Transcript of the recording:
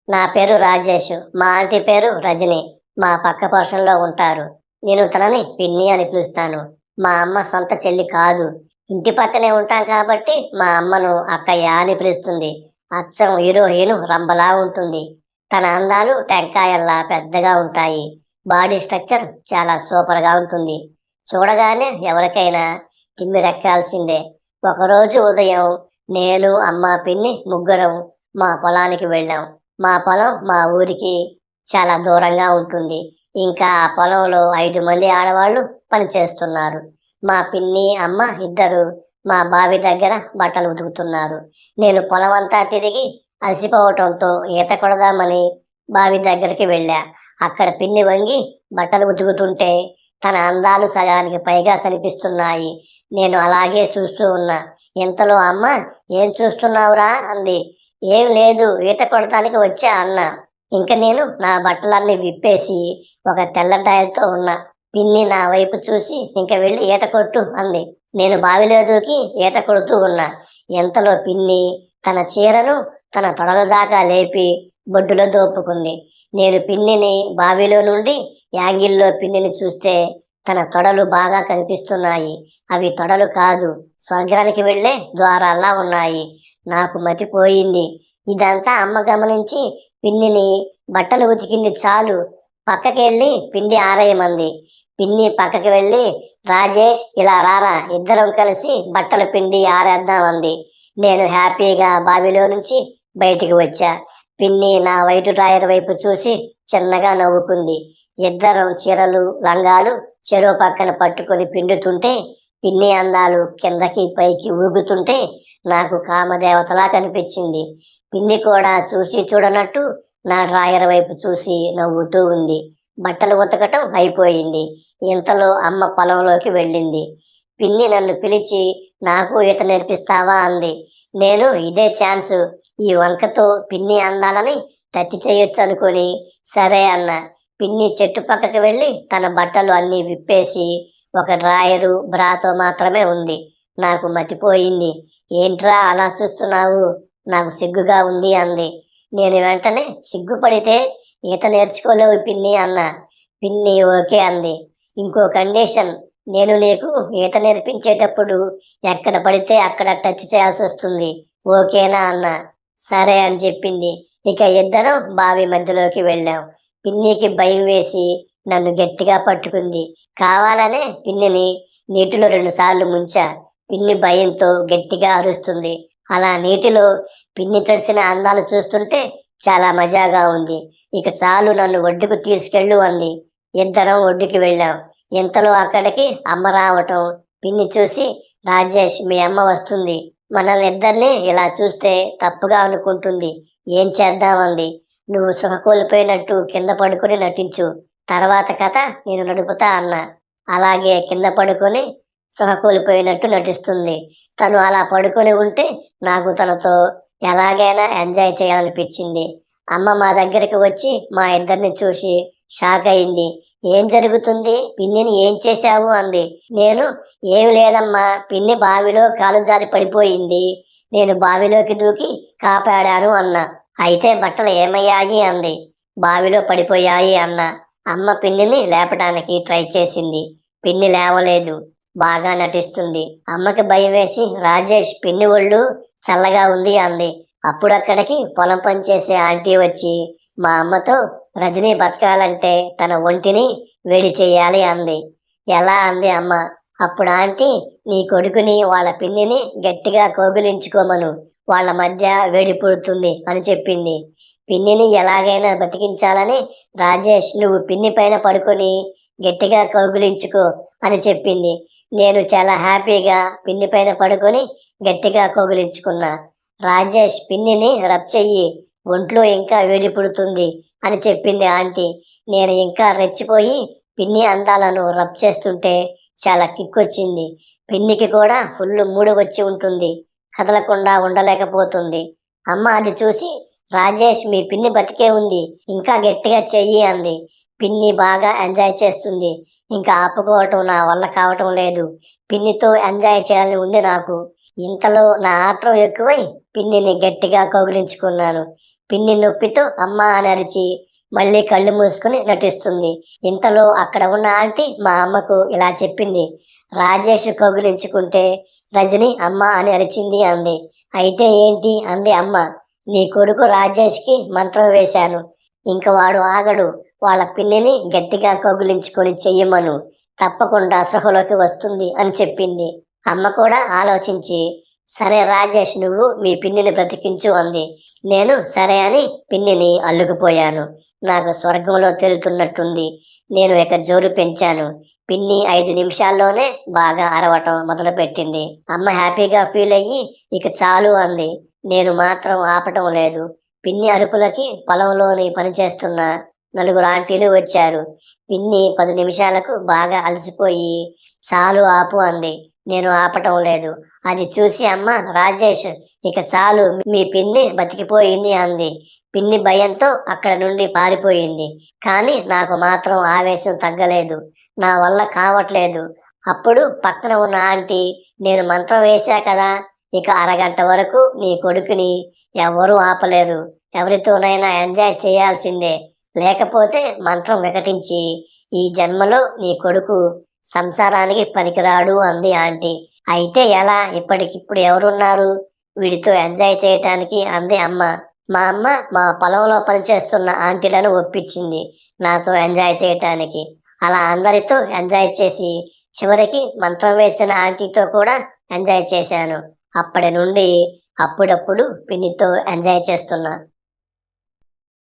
నా పేరు రాజేష్. మా ఆంటీ పేరు రజని. మా పక్క పోర్షన్‌లో ఉంటారు. నేను తనని పిన్ని అని పిలుస్తాను. మా అమ్మ సొంత చెల్లి కాదు. ఇంటి పక్కనే ఉంటాం కాబట్టి మా అమ్మను అక్కయ్య అని పిలుస్తుంది. అచ్చం హీరోయిన్ రంభలా ఉంటుంది. తన అందాలు టెంకాయల్లా పెద్దగా ఉంటాయి. బాడీ స్ట్రక్చర్ చాలా సూపర్‌గా ఉంటుంది. చూడగానే ఎవరికైనా తిమ్మిరెక్కాల్సిందే. ఒకరోజు ఉదయం నేను, అమ్మ, పిన్ని ముగ్గురం మా పొలానికి వెళ్ళాం. మా పొలం మా ఊరికి చాలా దూరంగా ఉంటుంది. ఇంకా ఆ పొలంలో 5 మంది ఆడవాళ్ళు పనిచేస్తున్నారు. మా పిన్ని, అమ్మ ఇద్దరు మా బావి దగ్గర బట్టలు ఉతుకుతున్నారు. నేను పొలమంతా తిరిగి అలసిపోవటంతో ఈత కొడదామని బావి దగ్గరికి వెళ్ళా. అక్కడ పిన్ని వంగి బట్టలు ఉతుకుతుంటే తన అందాలు సగానికి పైగా కనిపిస్తున్నాయి. నేను అలాగే చూస్తూ ఉన్నా. ఇంతలో అమ్మ, "ఏం చూస్తున్నావురా?" అంది. "ఏం లేదు, ఈత కొడటానికి వచ్చా" అన్నా. ఇంక నేను నా బట్టలన్నీ విప్పేసి ఒక తెల్ల టైర్‌తో ఉన్నా. పిన్ని నా వైపు చూసి, "ఇంక వెళ్ళి ఈత కొట్టు" అంది. నేను బావిలో దూకి ఈత కొడుతూ ఉన్నా. ఇంతలో పిన్ని తన చీరను తన తొడల దాకా లేపి బొడ్డులో దోపుకుంది. నేను పిన్నిని బావిలో నుండి యాంగిల్లో పిన్నిని చూస్తే తన తొడలు బాగా కనిపిస్తున్నాయి. అవి తొడలు కాదు, స్వర్గానికి వెళ్ళే ద్వారాల్లా ఉన్నాయి. నాకు మతిపోయింది. ఇదంతా అమ్మ గమనించి పిన్నిని బట్టలు ఉతికింది చాలు, పక్కకెళ్ళి పిండి ఆరేయమంది. పిన్ని పక్కకి వెళ్ళి, "రాజేష్ ఇలా రారా, ఇద్దరం కలిసి బట్టలు పిండి ఆరేద్దామంది." నేను హ్యాపీగా బావిలో నుంచి బయటికి వచ్చా. పిన్ని నా వైటు డ్రాయర్ వైపు చూసి చిన్నగా నవ్వుకుంది. ఇద్దరం చీరలు, లంగాలు చెరో పక్కన పట్టుకొని పిండుతుంటే పిన్ని అందాలు కిందకి పైకి ఊగుతుంటే నాకు కామదేవతలా కనిపించింది. పిన్ని కూడా చూసి చూడనట్టు నా డ్రాయర్ వైపు చూసి నవ్వుతూ ఉంది. బట్టలు ఉతకటం అయిపోయింది. ఇంతలో అమ్మ పొలంలోకి వెళ్ళింది. పిన్ని నన్ను పిలిచి, "నాకు ఈత నేర్పిస్తావా?" అంది. నేను ఇదే ఛాన్సు, ఈ వంకతో పిన్ని అందాలని టచ్ చేయొచ్చు అనుకొని సరే అన్నా. పిన్ని చెట్టు పక్కకి వెళ్ళి తన బట్టలు అన్నీ విప్పేసి ఒక డ్రాయరు, బ్రాతో మాత్రమే ఉంది. నాకు మతిపోయింది. "ఏంట్రా అలా చూస్తున్నావు? నాకు సిగ్గుగా ఉంది" అంది. నేను వెంటనే, "సిగ్గుపడితే ఈత నేర్చుకోలేవు పిన్ని" అన్నా. పిన్ని ఓకే అంది. "ఇంకో కండిషన్, నేను నీకు ఈత నేర్పించేటప్పుడు ఎక్కడ పడితే అక్కడ టచ్ చేయాల్సి వస్తుంది, ఓకేనా" అన్నా. సరే అని చెప్పింది. ఇక ఇద్దరం బావి మధ్యలోకి వెళ్ళాం. పిన్నికి భయం వేసి నన్ను గట్టిగా పట్టుకుంది. కావాలనే పిన్నిని నీటిలో 2 సార్లు ముంచా. పిన్ని భయంతో గట్టిగా అరుస్తుంది. అలా నీటిలో పిన్ని తడిసిన అందాలు చూస్తుంటే చాలా మజాగా ఉంది. "ఇక చాలు, నన్ను ఒడ్డుకు తీసుకెళ్ళు" అంది. ఇద్దరం ఒడ్డుకి వెళ్ళాం. ఇంతలో అక్కడికి అమ్మ రావటం పిన్ని చూసి, "రాజేష్, మీ అమ్మ వస్తుంది. మనల్ని ఇద్దరిని ఇలా చూస్తే తప్పుగా అనుకుంటుంది. ఏం చేద్దామంది. నువ్వు సృహ కోల్పోయినట్టు కింద పడుకొని నటించు. తర్వాత కథ నేను నడుపుతా" అన్నా. అలాగే కింద పడుకొని సృహ కోల్పోయినట్టు నటిస్తుంది. తను అలా పడుకొని ఉంటే నాకు తనతో ఎలాగైనా ఎంజాయ్ చేయాలనిపించింది. అమ్మ మా దగ్గరికి వచ్చి మా ఇద్దరిని చూసి షాక్ అయింది. "ఏం జరుగుతుంది? పిన్నిని ఏం చేశావు?" అంది. నేను, "ఏమి లేదమ్మా, పిన్ని బావిలో కాలు జారి పడిపోయింది. నేను బావిలోకి దూకి కాపాడాను" అన్నా. "అయితే బట్టలు ఏమయ్యాయి?" అంది. "బావిలో పడిపోయాయి" అన్నా. అమ్మ పిన్నిని లేపడానికి ట్రై చేసింది. పిన్ని లేవలేదు. బాగా నటిస్తుంది. అమ్మకి భయం వేసి, "రాజేష్, పిన్ని ఒళ్ళు చల్లగా ఉంది" అంది. అప్పుడక్కడికి పొలం పనిచేసే ఆంటీ వచ్చి మా అమ్మతో, "రజని బతకాలంటే తన ఒంటిని వేడి చెయ్యాలి" అంది. "ఎలా?" అంది అమ్మ. అప్పుడు ఆంటీ, "నీ కొడుకుని వాళ్ళ పిన్నిని గట్టిగా కౌగిలించుకోమను, వాళ్ళ మధ్య వేడి పుడుతుంది" అని చెప్పింది. పిన్నిని ఎలాగైనా బతికించాలని, "రాజేష్, నువ్వు పిన్ని పైన పడుకొని గట్టిగా కౌగిలించుకో" అని చెప్పింది. నేను చాలా హ్యాపీగా పిన్ని పైన పడుకొని గట్టిగా కౌగిలించుకున్నా. "రాజేష్, పిన్నిని రబ్ చెయ్యి, ఒంట్లో ఇంకా వేడి పుడుతుంది" అని చెప్పింది ఆంటీ. నేను ఇంకా రెచ్చిపోయి పిన్ని అందాలను రబ్ చేస్తుంటే చాలా కిక్కొచ్చింది. పిన్నికి కూడా ఫుల్ మూడు వచ్చి ఉంటుంది. కదలకుండా ఉండలేకపోతుంది. అమ్మ అది చూసి, "రాజేష్, మీ పిన్ని బతికే ఉంది, ఇంకా గట్టిగా చెయ్యి" అంది. పిన్ని బాగా ఎంజాయ్ చేస్తుంది. ఇంకా ఆపుకోవటం నా వల్ల కావటం లేదు. పిన్నితో ఎంజాయ్ చేయాలని ఉంది నాకు. ఇంతలో నా ఆత్రం ఎక్కువై పిన్నిని గట్టిగా కౌగిలించుకున్నాను. పిన్ని నొప్పితో అమ్మ అని అరిచి మళ్ళీ కళ్ళు మూసుకుని నటిస్తుంది. ఇంతలో అక్కడ ఉన్న ఆంటీ మా అమ్మకు ఇలా చెప్పింది. రాజేష్ కౌగిలించుకుంటే రజని అమ్మ అని అరిచింది అంది. అయితే ఏంటి అంది అమ్మ. నీ కొడుకు రాజేష్కి మంత్రం వేశాను. ఇంక వాడు ఆగడు. వాళ్ళ పిన్నిని గట్టిగా కౌగిలించుకొని చెయ్యమను. తప్పకుండా సృహలోకి వస్తుంది అని చెప్పింది. అమ్మ కూడా ఆలోచించి సరే రాజేష్ నువ్వు మీ పిన్నిని బ్రతికించు అంది. నేను సరే అని పిన్నిని అల్లుకుపోయాను. నాకు స్వర్గంలో తేలుతున్నట్టుంది. నేను ఇక జోరు పెంచాను. పిన్ని 5 నిమిషాల్లోనే బాగా అరవటం మొదలుపెట్టింది. అమ్మ హ్యాపీగా ఫీల్ అయ్యి ఇక చాలు అంది. నేను మాత్రం ఆపటం లేదు. పిన్ని అరుపులకి పొలంలోని పనిచేస్తున్న 4 ఆంటీలు వచ్చారు. పిన్ని 10 నిమిషాలకు బాగా అలసిపోయి చాలు ఆపు అంది. నేను ఆపటం లేదు. అది చూసి అమ్మ రాజేష్ ఇక చాలు మీ పిన్ని బతికిపోయింది అంది. పిన్ని భయంతో అక్కడ నుండి పారిపోయింది. కానీ నాకు మాత్రం ఆవేశం తగ్గలేదు. నా వల్ల కావట్లేదు. అప్పుడు పక్కన ఉన్న ఆంటీ నేను మంత్రం వేశా కదా, ఇక అరగంట వరకు నీ కొడుకుని ఎవరూ ఆపలేరు. ఎవరితోనైనా ఎంజాయ్ చేయాల్సిందే. లేకపోతే మంత్రం వికటించి ఈ జన్మలో నీ కొడుకు సంసారానికి పనికిరాడు అంది ఆంటీ. అయితే ఎలా? ఇప్పటికిప్పుడు ఎవరున్నారు వీడితో ఎంజాయ్ చేయటానికి అంది అమ్మ. మా అమ్మ మా పొలంలో పనిచేస్తున్న ఆంటీలను ఒప్పించింది నాతో ఎంజాయ్ చేయటానికి. అలా అందరితో ఎంజాయ్ చేసి చివరికి మంత్రం వేసిన ఆంటీతో కూడా ఎంజాయ్ చేశాను. అప్పటి నుండి అప్పుడప్పుడు పిన్నితో ఎంజాయ్ చేస్తున్నా.